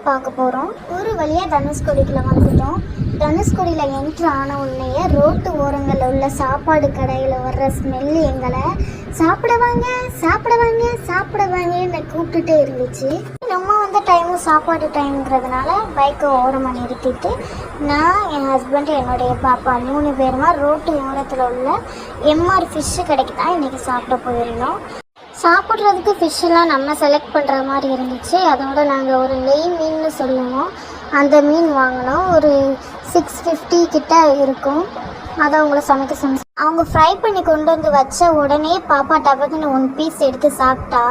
பார்க்க போகிறோம். ஒரு வழியாக தனுஷ்கோடிக்குள்ள வந்துட்டோம். தனுஷ்கோடியில் என்ட்ரு ஆன உடனேயே ரோட்டு ஓரங்களில் உள்ள சாப்பாடு கடையில் வர்ற ஸ்மெல்லு எங்களை சாப்பிட வாங்கன்னு கூப்பிட்டுட்டே இருந்துச்சு. நம்ம வந்த டைமும் சாப்பாடு டைம்ங்கிறதுனால பைக்கை ஓரமாக நிறுத்திட்டு நான், என் ஹஸ்பண்ட், என்னுடைய பாப்பா 3 பேருமா ரோட்டு ஓரத்தில் உள்ள எம்ஆர் ஃபிஷ்ஷு கடைக்கு தான் இன்றைக்கி சாப்பிட போயிருந்தோம். சாப்பிட்றதுக்கு ஃபிஷ்ஷெல்லாம் நம்ம செலக்ட் பண்ணுற மாதிரி இருந்துச்சு. அதோட நாங்கள் ஒரு நெய் மீன்னு சொல்லுவோம், அந்த மீன் வாங்கினோம். ஒரு 650 கிட்ட இருக்கும். அதை அவங்கள சமைக்க சொன்னோம். அவங்க ஃப்ரை பண்ணி கொண்டு வந்து வச்ச உடனே பாப்பா டபக்குன்னு 1 பீஸ் எடுத்து சாப்பிட்டா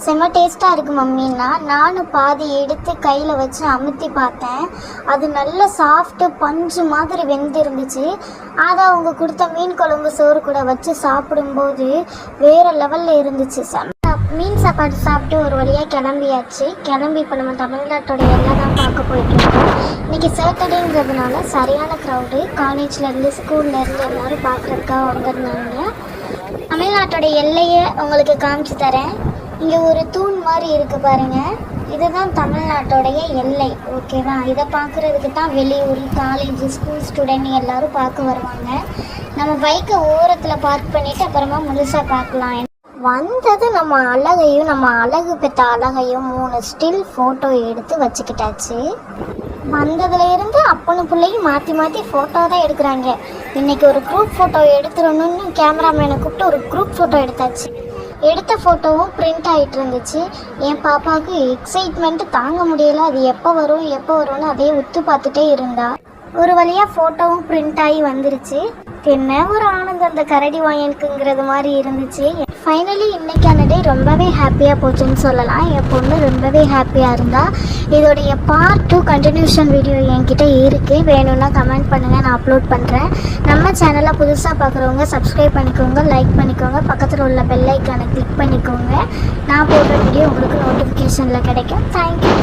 செம்ம டேஸ்ட்டாக இருக்குது மம்மின்னா. நானும் பாதி எடுத்து கையில் வச்சு அமுத்தி பார்த்தேன். அது நல்ல சாஃப்ட்டு பஞ்சு மாதிரி வெந்திருந்துச்சு. அதை அவங்க கொடுத்த மீன் குழம்பு சோறு கூட வச்சு சாப்பிடும்போது வேறு லெவலில் இருந்துச்சு. மீன் சாப்பாடு சாப்பிட்டு ஒரு வழியாக கிளம்பியாச்சு. இப்போ நம்ம தமிழ்நாட்டோட எல்லாம் தான் பார்க்க போயிட்டுருக்கோம். இன்றைக்கி சாட்டர்டேங்கிறதுனால சரியான க்ரௌடு. காலேஜ்லேருந்து ஸ்கூல்லேருந்து எல்லோரும் பார்க்குறதுக்காக வந்திருந்தாங்க. தமிழ்நாட்டோட எல்லையை உங்களுக்கு காமிச்சு தரேன். இங்கே ஒரு தூண் மாதிரி இருக்குது பாருங்கள், இதுதான் தமிழ்நாட்டோடைய எல்லை. ஓகேவா? இதை பார்க்குறதுக்கு தான் வெளியூர், காலேஜ், ஸ்கூல் ஸ்டூடெண்ட் எல்லோரும் பார்க்க வருவாங்க. நம்ம பைக்கை ஓரத்தில் பார்க் பண்ணிவிட்டு அப்புறமா முழுசாக பார்க்கலாம். வந்தது நம்ம அழகு பெற்ற அழகையும் 3 ஸ்டில் ஃபோட்டோ எடுத்து வச்சுக்கிட்டாச்சு. வந்ததுலேருந்து அப்பனும் பிள்ளையும் மாற்றி ஃபோட்டோ தான் எடுக்கிறாங்க. இன்றைக்கி ஒரு குரூப் ஃபோட்டோ எடுத்துடணுன்னு கேமராமேனை கூப்பிட்டு ஒரு குரூப் ஃபோட்டோ எடுத்தாச்சு. எடுத்த ஃபோட்டோவும் பிரிண்ட் ஆகிட்டு இருந்துச்சு. என் பாப்பாவுக்கு எக்ஸைட்மெண்ட்டு தாங்க முடியலை. அது எப்போ வரும்னு அதையே உத்து பார்த்துட்டே இருந்தா. ஒரு வழியாக ஃபோட்டோவும் பிரிண்ட் ஆகி வந்துருச்சு. என்ன ஒரு ஆனந்தம் அந்த கரடி வாயனுக்குங்கிறது மாதிரி இருந்துச்சு. ஃபைனலி இன்றைக்கான டே ரொம்பவே ஹாப்பியாக போச்சுன்னு சொல்லலாம். என் பொண்ணு ரொம்பவே ஹாப்பியாக இருந்தா. இதோடைய பார்ட் 2 கண்டினியூஷன் வீடியோ என்கிட்ட இருக்குது. வேணும்னா கமெண்ட் பண்ணுங்கள், நான் அப்லோட் பண்ணுறேன். நம்ம சேனலை புதுசாக பார்க்குறவங்க சப்ஸ்கிரைப் பண்ணிக்கோங்க, லைக் பண்ணிக்கோங்க, பக்கத்தில் உள்ள பெல் ஐக்கானை கிளிக் பண்ணிக்கோங்க. நான் போடுற வீடியோ உங்களுக்கு நோட்டிஃபிகேஷனில் கிடைக்கும். தேங்க்யூ.